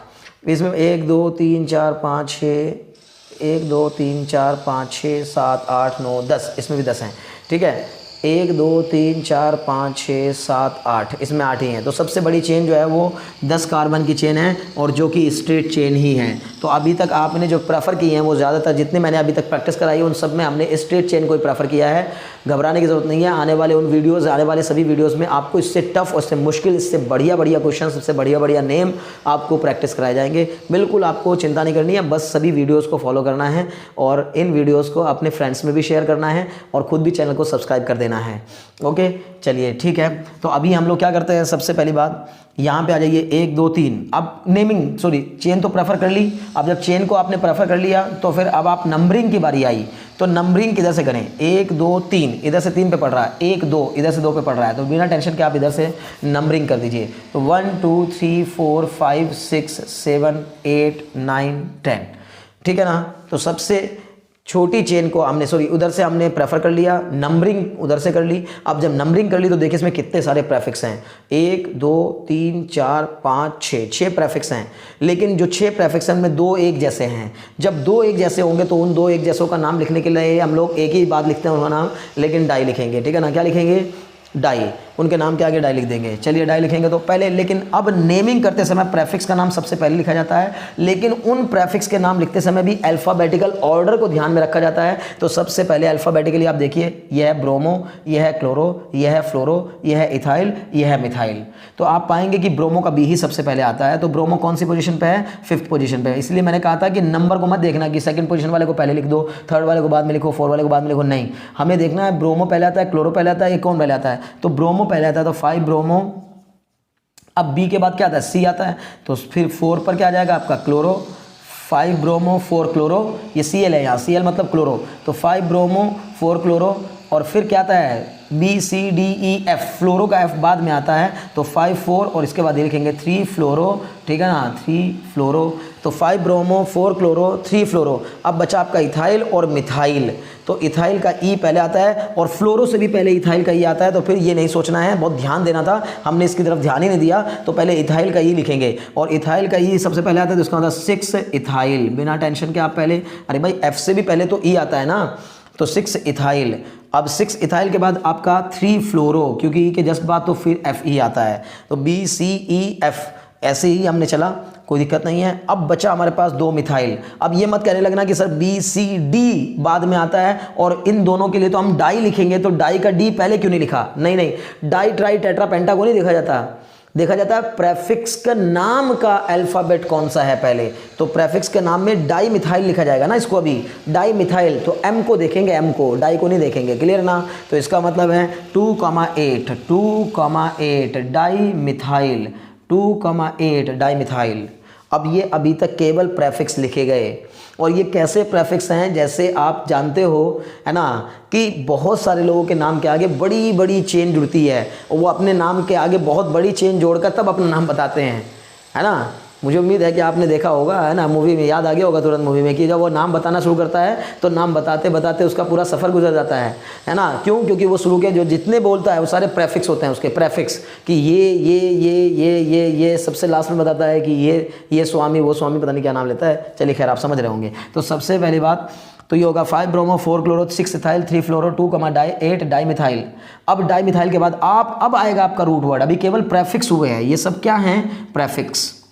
इसमें 1 2 3 4 5 6 1 2 3 4 5 6 7 8 9 10, इसमें भी 10 हैं, ठीक है। 1 2 3 4 5 6 7 8, इसमें 8 ही हैं। तो सबसे बड़ी चेन जो है वो 10 कार्बन की चेन है और जो कि स्ट्रेट चेन ही है। तो अभी तक आपने जो प्रेफर की हैं वो ज़्यादातर जितने मैंने अभी तक प्रैक्टिस कराई है उन सब में हमने स्ट्रेट चेन को ही प्रेफर किया है। घबराने की ज़रूरत नहीं है, आने वाले उन वीडियोज़, आने वाले सभी वीडियोज़ में आपको इससे टफ, उससे मुश्किल, इससे बढ़िया क्वेश्चन, इससे बढ़िया नेम आपको प्रैक्टिस कराए जाएंगे। बिल्कुल आपको चिंता नहीं करनी है, बस सभी वीडियोज़ को फॉलो करना है और इन वीडियोज़ को अपने फ्रेंड्स में भी शेयर करना है और ख़ुद भी चैनल को सब्सक्राइब कर देना है। ओके, चलिए ठीक है। तो अभी हम लोग क्या करते हैं, सबसे पहली बात यहाँ पे आ जाइए 1 2 3। अब नेमिंग, सॉरी, चेन तो प्रेफर कर ली। अब जब चेन को आपने प्रेफर कर लिया तो फिर अब आप नंबरिंग की बारी आई। तो नंबरिंग किधर से करें, 1 2 3, इधर से 3 पे पड़ रहा है, 1 2 इधर से 2 पे पड़ रहा है, तो बिना टेंशन के आप इधर से नंबरिंग कर दीजिए। तो 1 2 3 4 5 6 7 8 9 10, ठीक है ना। तो सबसे छोटी चेन को हमने, सॉरी, उधर से हमने प्रेफर कर लिया, नंबरिंग उधर से कर ली। अब जब नंबरिंग कर ली तो देखिए इसमें कितने सारे प्रेफिक्स हैं, 1 2 3 4 5 6 प्रेफिक्स हैं। लेकिन जो 6 प्रेफिक्स हैं उनमें 2 एक जैसे हैं। जब 2 एक जैसे होंगे तो उन 2 एक जैसों का नाम लिखने के लिए हम लोग एक ही बात लिखते हैं उनका नाम, लेकिन डाई लिखेंगे, ठीक है ना। क्या लिखेंगे, डाई, उनके नाम के आगे डाई लिख देंगे। चलिए डाई लिखेंगे तो पहले, लेकिन अब नेमिंग करते समय प्रेफिक्स का नाम सबसे पहले लिखा जाता है, लेकिन उन प्रेफिक्स के नाम लिखते समय भी अल्फ़ाबेटिकल ऑर्डर को ध्यान में रखा जाता है। तो सबसे पहले अल्फ़ाबेटिकली आप देखिए, यह है ब्रोमो, यह है क्लोरो, यह है फ्लोरो, यह है इथाइल, यह है मिथाइल। तो आप पाएंगे कि ब्रोमो का बी ही सबसे पहले आता है। तो ब्रोमो कौन सी पोजीशन पे है, 5th पोजीशन पे है। इसलिए मैंने कहा था कि नंबर को मत देखना कि सेकंड पोजीशन वाले को पहले लिख दो, थर्ड वाले को बाद में लिखो, 4 वाले को बाद में लिखो, नहीं, हमें देखना है ब्रोमो पहले आता है, क्लोरो पहले आता है, ये कौन पहले आता है। तो ब्रोमो पहले आता है, तो 5 ब्रोमो। अब बी के बाद क्या आता है, सी आता है, तो फिर 4 पर क्या आ जाएगा आपका, क्लोरो। 5 ब्रोमो 4 क्लोरो, ये Cl है यहाँ, Cl मतलब क्लोरो, तो 5 ब्रोमो 4 क्लोरो। और फिर क्या आता है, B C D E F, fluoro का एफ बाद में आता है, तो 5 4 और इसके बाद ये लिखेंगे 3 फ्लोरो, ठीक है ना, 3 फ्लोरो। तो 5 ब्रोमो 4 क्लोरो 3 फ्लोरो। अब बचा आपका इथाइल और मिथाइल। तो इथाइल का ई पहले आता है और फ्लोरो से भी पहले इथाइल का ई आता है। तो फिर ये नहीं सोचना है, बहुत ध्यान देना था, हमने इसकी तरफ ध्यान ही नहीं दिया। तो पहले इथाइल का ई लिखेंगे और इथाइल का ई सबसे पहले आता है, तो इसका मतलब 6 इथाइल, बिना टेंशन के आप पहले, अरे भाई एफ से भी पहले तो ई आता है ना, तो 6 इथाइल। अब 6 इथाइल के बाद आपका 3 फ्लोरो, क्योंकि ई के जस्ट बाद तो फिर एफ ई आता है, तो बी सी ई एफ, ऐसे ही हमने चला, कोई दिक्कत नहीं है। अब बचा हमारे पास 2 मिथाइल। अब ये मत कहने लगना कि सर बी सी डी बाद में आता है और इन दोनों के लिए तो हम डाई लिखेंगे, तो डाई का डी पहले क्यों नहीं लिखा, नहीं नहीं, डाई ट्राई टेट्रा पेंटा को नहीं देखा जाता, देखा जाता है प्रेफिक्स का नाम का अल्फाबेट कौन सा है पहले। तो प्रेफिक्स के नाम में डाई मिथाइल लिखा जाएगा ना, इसको अभी डाई मिथाइल, तो एम को देखेंगे, एम को, डाई को नहीं देखेंगे, क्लियर ना। तो इसका मतलब है 2,8 डाई मिथाइल, 2,8 डाई मिथाइल। अब ये अभी तक केवल प्रेफिक्स लिखे गए, और ये कैसे प्रेफिक्स हैं, जैसे आप जानते हो है ना कि बहुत सारे लोगों के नाम के आगे बड़ी बड़ी चेन जुड़ती है और वो अपने नाम के आगे बहुत बड़ी चेन जोड़कर तब अपना नाम बताते हैं, है ना। मुझे उम्मीद है कि आपने देखा होगा, है ना, मूवी में याद आ गया होगा तुरंत मूवी में कि जब वो नाम बताना शुरू करता है तो नाम बताते बताते उसका पूरा सफ़र गुजर जाता है ना। क्यों, क्योंकि वो शुरू के जो जितने बोलता है वो सारे प्रेफिक्स होते हैं उसके, प्रेफिक्स कि ये सबसे लास्ट में बताता है कि ये स्वामी, वो स्वामी, पता नहीं क्या नाम लेता है, चलिए खैर आप समझ रहे होंगे। तो सबसे पहली बात तो ये होगा 5 ब्रोमो 4 क्लोरो 6 इथाइल 3 फ्लोरो 2, डाई 8 डाई मिथाइल। अब डाई मिथाइल के बाद अब आएगा आपका रूट वर्ड, अभी केवल प्रेफिक्स हुए हैं, ये सब क्या हैं, प्रेफिक्स।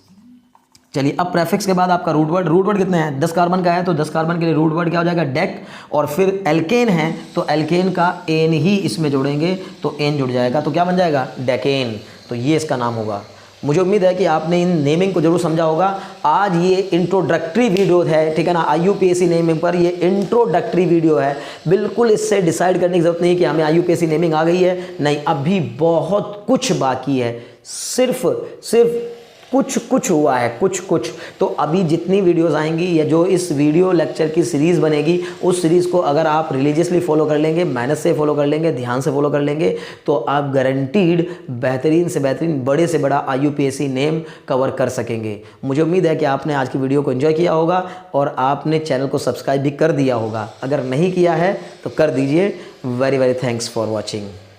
चलिए अब प्रेफिक्स के बाद आपका रूट वर्ड कितने हैं, 10 कार्बन का है, तो 10 कार्बन के लिए रूट वर्ड क्या हो जाएगा, डेक। और फिर एल्केन है तो एल्केन का एन ही इसमें जोड़ेंगे, तो एन जुड़ जाएगा, तो क्या बन जाएगा, डेकेन। तो ये इसका नाम होगा। मुझे उम्मीद है कि आपने इन नेमिंग को जरूर समझा होगा। आज ये इंट्रोडक्टरी वीडियो है, ठीक है ना, IUPAC नेमिंग पर ये इंट्रोडक्टरी वीडियो है। बिल्कुल इससे डिसाइड करने की ज़रूरत नहीं कि हमें IUPAC नेमिंग आ गई है, नहीं, अभी बहुत कुछ बाकी है, सिर्फ कुछ हुआ है, कुछ। तो अभी जितनी वीडियोस आएंगी या जो इस वीडियो लेक्चर की सीरीज़ बनेगी, उस सीरीज़ को अगर आप रिलीजियसली फॉलो कर लेंगे, मेहनत से फॉलो कर लेंगे, ध्यान से फॉलो कर लेंगे, तो आप गारंटीड बेहतरीन से बेहतरीन, बड़े से बड़ा IUPAC नेम कवर कर सकेंगे। मुझे उम्मीद है कि आपने आज की वीडियो को एंजॉय किया होगा और आपने चैनल को सब्सक्राइब भी कर दिया होगा। अगर नहीं किया है तो कर दीजिए। Very thanks for watching.